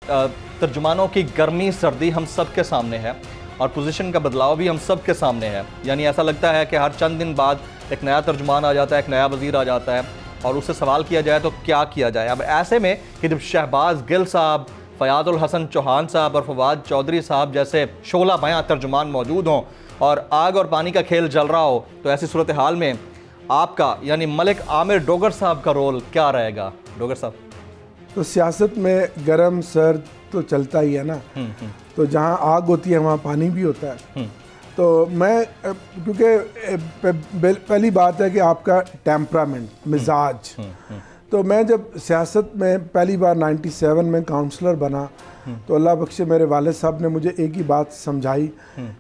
तर्जुमानों की गर्मी सर्दी हम सब के सामने है और पोजीशन का बदलाव भी हम सब के सामने है। यानी ऐसा लगता है कि हर चंद दिन बाद एक नया तर्जुमान आ जाता है, एक नया वज़ीर आ जाता है और उससे सवाल किया जाए तो क्या किया जाए। अब ऐसे में कि जब शहबाज गिल साहब, फ़याज़ुल हसन चौहान साहब और फवाद चौधरी साहब जैसे शोला बयां तर्जुमान मौजूद हों और आग और पानी का खेल चल रहा हो, तो ऐसी सूरत हाल में आपका यानी मलिक आमिर डोगर साहब का रोल क्या रहेगा? डोगर साहब, तो सियासत में गरम सर्द तो चलता ही है ना। तो जहाँ आग होती है वहाँ पानी भी होता है। तो मैं, क्योंकि पहली बात है कि आपका टेम्परामेंट, मिजाज। तो मैं जब सियासत में पहली बार 97 में काउंसलर बना तो अल्लाह बख्शे मेरे वालिद साहब ने मुझे एक ही बात समझाई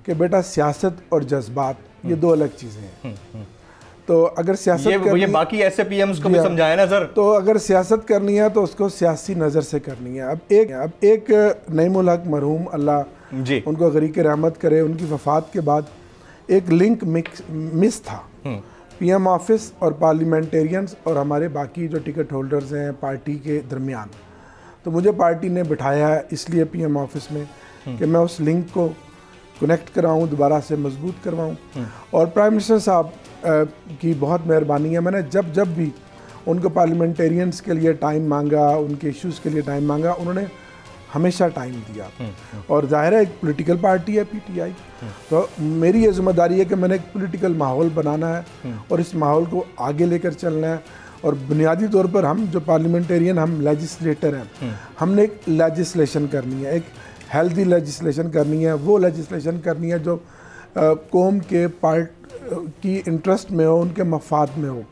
कि बेटा सियासत और जज्बात ये दो अलग चीज़ें हैं। तो अगर सियासत ये बाकी ऐसे पीएम्स को भी समझाया ना सर। तो अगर सियासत करनी है तो उसको सियासी नज़र से करनी है। अब एक नईमुल हक मरहूम अल्लाह जी उनको गरीक रहमत करे, उनकी वफ़ात के बाद एक लिंक मिस था पीएम ऑफिस और पार्लियामेंटेरियंस और हमारे बाकी जो टिकट होल्डर्स हैं पार्टी के दरमियान। तो मुझे पार्टी ने बिठाया है इसलिए पीएम ऑफिस में कि मैं उस लिंक को कनेक्ट कराऊं, दोबारा से मजबूत करवाऊं। और प्राइम मिनिस्टर साहब की बहुत मेहरबानी है। मैंने जब भी उनको पार्लियामेंटेरियंस के लिए टाइम मांगा, उनके इश्यूज़ के लिए टाइम मांगा, उन्होंने हमेशा टाइम दिया। और जाहिर है एक पॉलिटिकल पार्टी है पीटीआई, तो मेरी ये जिम्मेदारी है कि मैंने एक पॉलिटिकल माहौल बनाना है और इस माहौल को आगे लेकर चलना है। और बुनियादी तौर पर हम जो पार्लियामेंटेरियन, हम लेजिस्लेटर हैं, हमने एक लेजिस्लेशन करनी है, एक हेल्दी लेजिस्लेशन करनी है, वो लेजिस्लेशन करनी है जो कौम के पार्ट की इंटरेस्ट में हो, उनके मफाद में हो।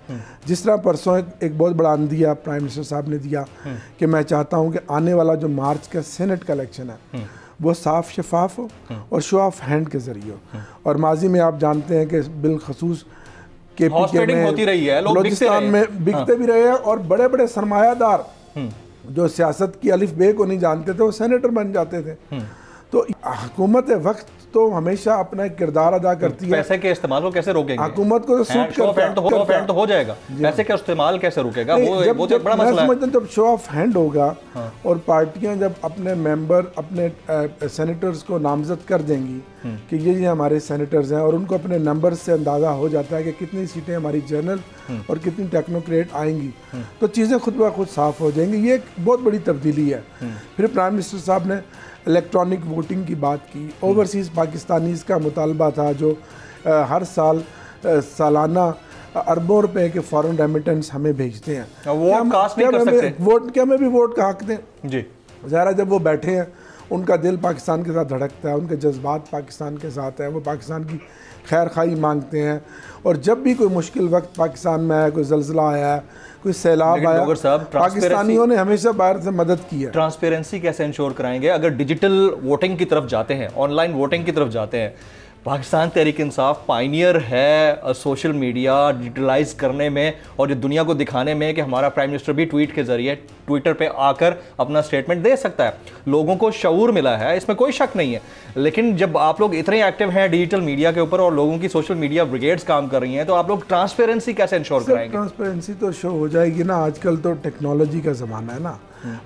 जिस तरह परसों एक बहुत बड़ा अंदिया प्राइम मिनिस्टर साहब ने दिया कि मैं चाहता हूं कि आने वाला जो मार्च का सेनेट का इलेक्शन है वो साफ शफाफ हो और शो ऑफ हैंड के जरिए हो। और माजी में आप जानते हैं कि बिलखसूस KPK में होती रही है, लोग बलूचिस्तान में बिकते भी रहे हैं और बड़े बड़े सरमायादार जो सियासत की अलिफ बे को नहीं जानते थे वो सेनेटर बन जाते थे। तो हुकूमत वक्त तो हमेशा अपना किरदार अदा करती है। पैसे के इस्तेमाल को कैसे रोकेंगे? हुकूमत को तो सूट करता हो जाएगा, पैसे का इस्तेमाल कैसे रुकेगा? वो तो बड़ा मसला है। जब शो ऑफ हैंड होगा और पार्टियां जब अपने मेंबर, अपने सेनेटर्स को नामजद कर देंगी कि ये हमारे सेनेटर्स हैं और उनको अपने नंबर से अंदाज़ा हो जाता है कि कितनी सीटें हमारी जनरल और कितनी टेक्नोक्रेट आएंगी, तो चीज़ें खुद ब खुद साफ हो जाएंगी। ये एक बहुत बड़ी तब्दीली है। फिर प्राइम मिनिस्टर साहब ने इलेक्ट्रॉनिक वोटिंग की बात की। ओवरसीज़ पाकिस्तानीज़ का मुतालबा था जो हर साल सालाना अरबों रुपए के फॉरेन रेमिटेंस हमें भेजते हैं। क्या हमें भी वोट का हक दें? जी ज़ाहिर जब वो बैठे हैं उनका दिल पाकिस्तान के साथ धड़कता है, उनके जज्बात पाकिस्तान के साथ हैं, वो पाकिस्तान की खैर खाई मांगते हैं। और जब भी कोई मुश्किल वक्त पाकिस्तान में आया, कोई ज़लज़ला आया, कोई सैलाब आया, पाकिस्तानियों ने हमेशा बाहर से मदद की है। ट्रांसपेरेंसी कैसे इंश्योर कराएंगे? अगर डिजिटल वोटिंग की तरफ जाते हैं, ऑनलाइन वोटिंग की तरफ जाते हैं, पाकिस्तान तहरीक इंसाफ पाइनियर है सोशल मीडिया डिजिटलाइज करने में और ये दुनिया को दिखाने में कि हमारा प्राइम मिनिस्टर भी ट्वीट के जरिए ट्विटर पे आकर अपना स्टेटमेंट दे सकता है। लोगों को शऊर मिला है, इसमें कोई शक नहीं है। लेकिन जब आप लोग इतने एक्टिव हैं डिजिटल मीडिया के ऊपर और लोगों की सोशल मीडिया ब्रिगेड्स काम कर रही हैं, तो आप लोग ट्रांसपेरेंसी कैसे इंश्योर कराएंगे? ट्रांसपेरेंसी तो शो हो जाएगी ना, आजकल तो टेक्नोलॉजी का ज़माना है ना।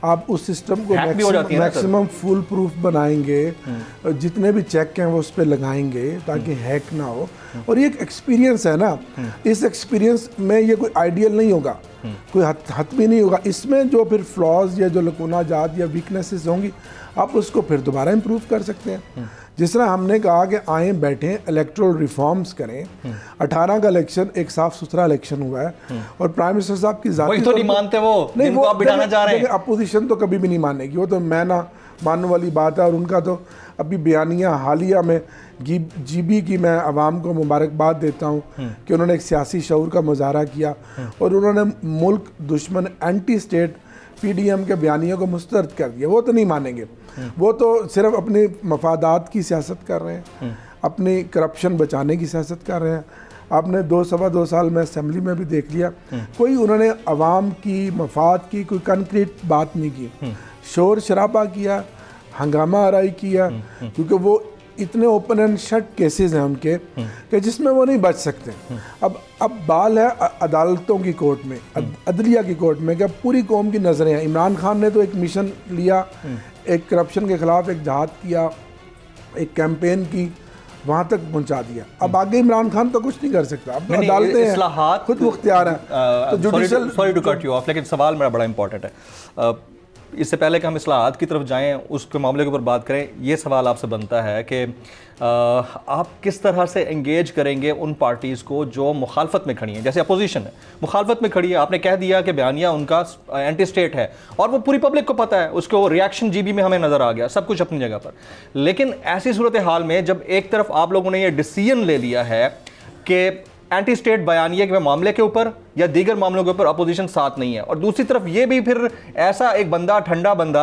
आप उस सिस्टम को मैक्सिमम फुल प्रूफ बनाएंगे, जितने भी चेक हैं वो उस पर लगाएंगे ताकि हैक ना हो। और ये एक एक्सपीरियंस है ना, इस एक्सपीरियंस में ये कोई आइडियल नहीं होगा, कोई हतमी नहीं होगा। इसमें जो फिर फ्लॉज या जो लकुना जात या वीकनेसेस होंगी आप उसको फिर दोबारा इम्प्रूव कर सकते हैं। जिस तरह हमने कहा कि आए बैठें इलेक्ट्रल रिफॉर्म्स करें। 18 का इलेक्शन एक साफ सुथरा इलेक्शन हुआ है और प्राइम मिनिस्टर साहब की जाती तो नहीं मानते वो, नहीं वो आप बिठाना चाह रहे हैं। अपोजिशन तो कभी भी नहीं मानेगी, वो तो मैं ना मानने वाली बात है। और उनका तो अभी बयानिया हालिया में GB की मैं आवाम को मुबारकबाद देता हूँ कि उन्होंने एक सियासी शऊर का मुजाहरा किया और उन्होंने मुल्क दुश्मन एंटी स्टेट PDM के बयानियों को मुस्तरद कर दिया। वो तो नहीं मानेंगे, वो तो सिर्फ अपने मफादात की सियासत कर रहे हैं, अपनी करप्शन बचाने की सियासत कर रहे हैं। आपने 2 साल में असेंबली में भी देख लिया, कोई उन्होंने अवाम की मफाद की कोई कंक्रीट बात नहीं की। शोर शराबा किया, हंगामा आराई किया, क्योंकि वो इतने ओपन एंड शट केसेस हैं उनके कि जिसमें वो नहीं बच सकते। अब बाल है अदालतों की कोर्ट में, अदलिया की कोर्ट में, कि अब पूरी कौम की नज़रें हैं। इमरान खान ने तो एक मिशन लिया, एक करप्शन के खिलाफ एक जहाद किया, एक कैंपेन की, वहाँ तक पहुँचा दिया। अब आगे इमरान खान तो कुछ नहीं कर सकता। अब अदालतें हैं, खुद मुख्तियार हैं। तो judicial, sorry to cut you off, लेकिन सवाल मेरा बड़ा इंपॉर्टेंट है। इससे पहले कि हम इस्लाहात की तरफ जाएं, उसके मामले के ऊपर बात करें, ये सवाल आपसे बनता है कि आप किस तरह से एंगेज करेंगे उन पार्टीज़ को जो मुखालफत में खड़ी हैं। जैसे अपोजिशन है, मुखालफत में खड़ी है, आपने कह दिया कि बयानिया उनका एंटी स्टेट है और वो पूरी पब्लिक को पता है, उसको रिएक्शन जीबी में हमें नज़र आ गया, सब कुछ अपनी जगह पर। लेकिन ऐसी सूरत हाल में जब एक तरफ आप लोगों ने ये डिसीजन ले लिया है कि एंटी स्टेट बयानिए के मामले के ऊपर या दीगर मामलों के ऊपर अपोजिशन साथ नहीं है, और दूसरी तरफ ये भी फिर ऐसा एक बंदा, ठंडा बंदा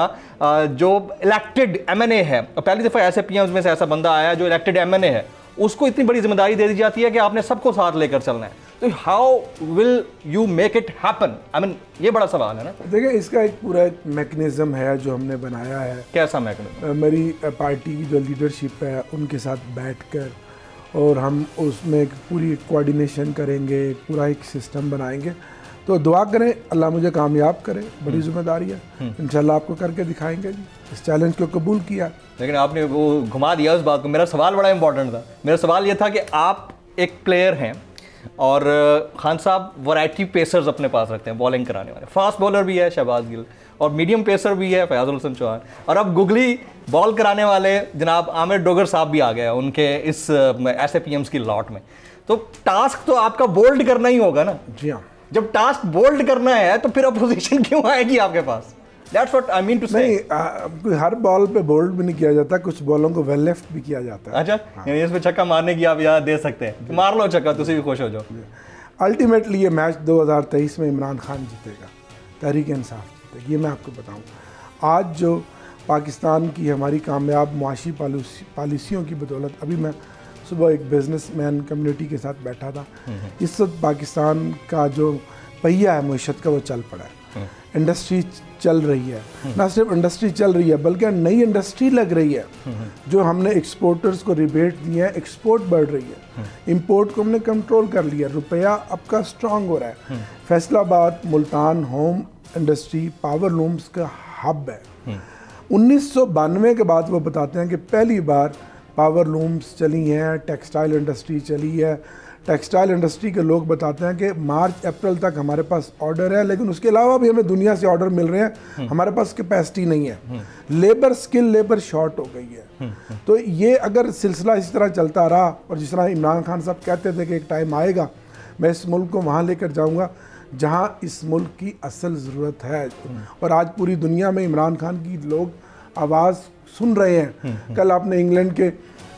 जो इलेक्टेड एमएनए है, और पहली दफ़ा ऐसे पीएम्स में से ऐसा बंदा आया जो इलेक्टेड एमएनए है, उसको इतनी बड़ी जिम्मेदारी दे दी जाती है कि आपने सबको साथ लेकर चलना है। तो how will you make it happen? I mean, ये बड़ा सवाल है ना। देखिए, इसका एक पूरा एक मैकेनिज्म है जो हमने बनाया है। कैसा मैकेनिज्म? मेरी पार्टी की जो लीडरशिप है उनके साथ बैठकर, और हम उसमें एक पूरी कोऑर्डिनेशन करेंगे, पूरा एक सिस्टम बनाएंगे। तो दुआ करें अल्लाह मुझे कामयाब करे, बड़ी जिम्मेदारी है, इंशाल्लाह आपको करके दिखाएंगे जी। इस चैलेंज को कबूल किया। लेकिन आपने वो घुमा दिया उस बात को। मेरा सवाल बड़ा इंपॉर्टेंट था। मेरा सवाल ये था कि आप एक प्लेयर हैं और खान साहब वैरायटी पेसर्स अपने पास रखते हैं बॉलिंग कराने वाले। फास्ट बॉलर भी है शहबाज गिल, और मीडियम पेसर भी है फयाजुल हसन चौहान, और अब गुगली बॉल कराने वाले जनाब आमिर डोगर साहब भी आ गए उनके इस ऐसे पीएम्स की लॉट में। तो टास्क तो आपका बोल्ड करना ही होगा ना। जी हाँ, जब टास्क बोल्ड करना है तो फिर अपोजिशन क्यों आएगी आपके पास? That's what I mean to say. नहीं, हर बॉल पे बोल्ड भी नहीं किया जाता, कुछ बॉलों को वेल लेफ्ट भी किया जाता है। अच्छा, यानी इसमें छक्का मारने की आप याद दे सकते हैं, मार लो छक्का, तुसी भी खुश हो जाओ। अल्टीमेटली ये मैच 2023 में इमरान खान जीतेगा, तहरीक इंसाफ जीतेगी, ये मैं आपको बताऊं। आज जो पाकिस्तान की हमारी कामयाब मुआशी पॉलिसियों की बदौलत, अभी मैं सुबह एक बिजनेसमैन कम्युनिटी के साथ बैठा था, इस वक्त पाकिस्तान का जो पहिया है मईशत का वो चल पड़ा है। इंडस्ट्री चल रही है, ना सिर्फ इंडस्ट्री चल रही है बल्कि नई इंडस्ट्री लग रही है। जो हमने एक्सपोर्टर्स को रिबेट दिए हैं, एक्सपोर्ट बढ़ रही है, इंपोर्ट को हमने कंट्रोल कर लिया, रुपया आपका स्ट्रांग हो रहा है। Faisalabad, Multan home industry power looms का हब है। 1992 के बाद वो बताते हैं कि पहली बार पावर लूम्स चली हैं, टेक्सटाइल इंडस्ट्री चली है। टेक्सटाइल इंडस्ट्री के लोग बताते हैं कि मार्च अप्रैल तक हमारे पास ऑर्डर है, लेकिन उसके अलावा भी हमें दुनिया से ऑर्डर मिल रहे हैं, हमारे पास कैपेसिटी नहीं है, लेबर स्किल लेबर शॉर्ट हो गई है। तो ये अगर सिलसिला इस तरह चलता रहा, और जिस तरह इमरान खान साहब कहते थे कि एक टाइम आएगा मैं इस मुल्क को वहाँ लेकर जाऊँगा जहाँ इस मुल्क की असल ज़रूरत है, और आज पूरी दुनिया में इमरान खान की लोग आवाज़ सुन रहे हैं। कल आपने इंग्लैंड के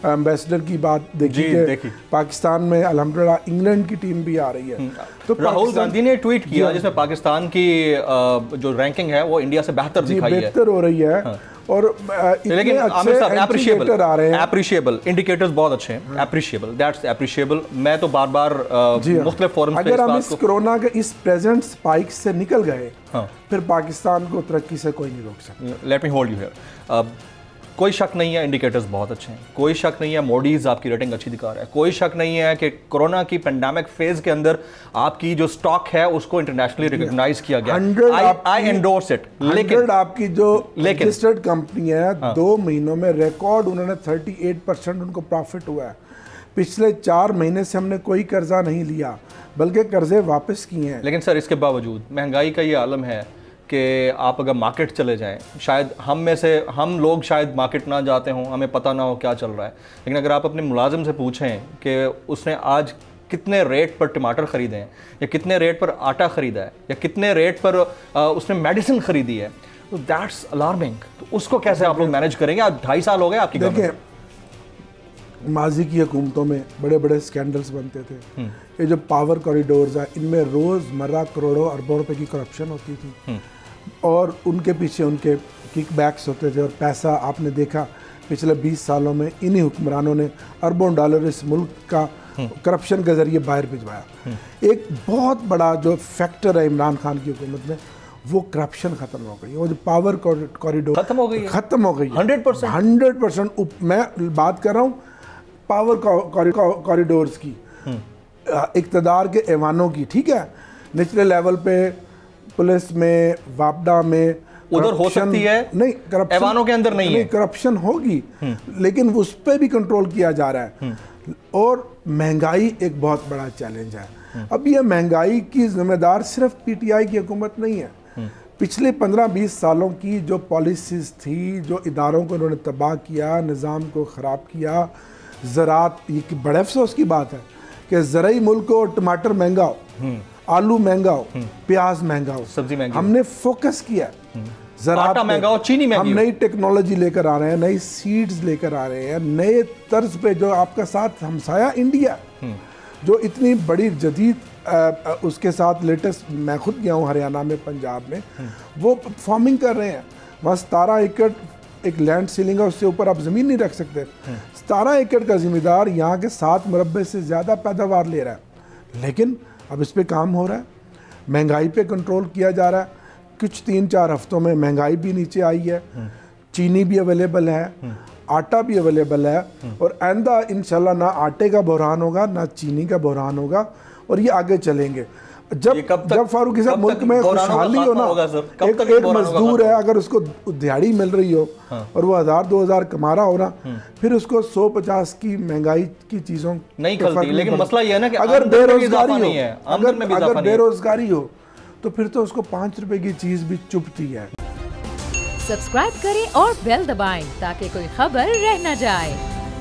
एम्बेसडर की बात देखी, पाकिस्तान में अल्हम्दुलिल्लाह इंग्लैंड की टीम भी आ रही है। तो राहुल गांधी ने ट्वीट किया जिसमें पाकिस्तान की जो रैंकिंग है वो इंडिया से बेहतर दिखाई है, बेहतर हो रही है। और लेकिन आमिर साहब एप्रिशिएबल इंडिकेटर्स बहुत अच्छे हैं, एप्रिशिएबल, दैट्स एप्रिशिएबल। मैं तो बार बार मुख्तलिफ फोरम्स पे अगर हम इस कोरोना के इस प्रेजेंट स्पाइक से निकल गए, फिर पाकिस्तान को तरक्की से कोई नहीं रोक सकता। Let me hold you here. कोई शक नहीं है इंडिकेटर्स बहुत अच्छे हैं, कोई शक नहीं है मोडीज़ आपकी रेटिंग अच्छी दिखा रहा है, कोई शक नहीं है कि कोरोना की पेंडेमिक फेज के अंदर आपकी जो स्टॉक है उसको इंटरनेशनली रिकॉग्नाइज किया गया। आई एंडोर्स इट। लेकिन आपकी जो रजिस्टर्ड कंपनी है, 2 महीनों में रिकॉर्ड उन्होंने 38% उनको प्रॉफिट हुआ है। पिछले 4 महीने से हमने कोई कर्जा नहीं लिया, बल्कि कर्जे वापस किए हैं। लेकिन सर, इसके बावजूद महंगाई का ये आलम है कि आप अगर मार्केट चले जाएं, शायद हम लोग शायद मार्केट ना जाते हों, हमें पता ना हो क्या चल रहा है, लेकिन अगर आप अपने मुलाजिम से पूछें कि उसने आज कितने रेट पर टमाटर ख़रीदे हैं, या कितने रेट पर आटा ख़रीदा है, या कितने रेट पर उसने मेडिसिन ख़रीदी है, तो दैट्स अलार्मिंग। तो उसको कैसे आप लोग मैनेज करेंगे? आप 2.5 साल हो गए आपकी। देखिए, माजी की हुकूमतों में बड़े बड़े स्कैंडल्स बनते थे। ये जो पावर कॉरिडोर्स है, इनमें रोज़मर्रा करोड़ों अरबों रुपए की करप्शन होती थी, और उनके पीछे उनके किकबैक्स होते थे, और पैसा आपने देखा पिछले 20 सालों में इन्हीं हुक्मरानों ने अरबों डॉलर इस मुल्क का करप्शन के ज़रिए बाहर भिजवाया। एक बहुत बड़ा जो फैक्टर है इमरान खान की हुकूमत में, वो करप्शन खत्म हो गई, वो जो पावर कॉरिडोर खत्म हो गई है, खत्म हो गई 100%। 100% मैं बात कर रहा हूँ पावर कॉरिडोर्स की, इक़्तिदार के ऐवानों की, ठीक है, निचले लेवल पे पुलिस में, वापडा में उधर हो सकती है, नहीं करप्शन ऐवानों के अंदर नहीं है, करप्शन होगी, लेकिन उस पर भी कंट्रोल किया जा रहा है। और महंगाई एक बहुत बड़ा चैलेंज है। अब ये महंगाई की जिम्मेदार सिर्फ पीटीआई की हुकूमत नहीं है, पिछले 15-20 सालों की जो पॉलिसीज़ थी, जो इदारों को उन्होंने तबाह किया, निज़ाम को ख़राब किया, ज़रात, ये बड़े अफसोस की बात है कि ज़राई मुल्क हो, टमाटर महंगा हो, आलू महंगा हो, प्याज महंगा हो, सब्जी महंगी, हमने फोकस किया, ज़रात महंगा हो, चीनी महंगी, हम नई टेक्नोलॉजी लेकर आ रहे हैं, नई सीड्स लेकर आ रहे हैं, नए तर्ज पे जो आपका साथ हमसाया इंडिया, जो इतनी बड़ी जदीद उसके साथ लेटेस्ट, मैं खुद गया हूँ हरियाणा में, पंजाब में, वो फार्मिंग कर रहे हैं। वहाँ 17 एकड़ एक लैंड सीलिंग है, उससे ऊपर आप ज़मीन नहीं रख सकते। 17 एकड़ का ज़मींदार यहाँ के 7 मुरब्बे से ज़्यादा पैदावार ले रहा है, लेकिन अब इस पे काम हो रहा है, महंगाई पे कंट्रोल किया जा रहा है। कुछ 3-4 हफ्तों में महंगाई भी नीचे आई है, चीनी भी अवेलेबल है, आटा भी अवेलेबल है, और आइंदा इंशाल्लाह ना आटे का बहरान होगा, ना चीनी का बहरान होगा, और ये आगे चलेंगे। जब फारूकी साहब मुल्क में खुशहाली हो ना, एक मजदूर है अगर उसको दिहाड़ी मिल रही हो और वो 1000-2000 कमा रहा हो ना, फिर उसको 100-50 की महंगाई की चीज़ों नहीं खलती। लेकिन मसला ये है ना कि अगर बेरोजगारी हो तो फिर तो उसको 5 रुपए की चीज़ भी चुभती है। सब्सक्राइब करें और बेल दबाएं ताकि कोई खबर रह न जाए।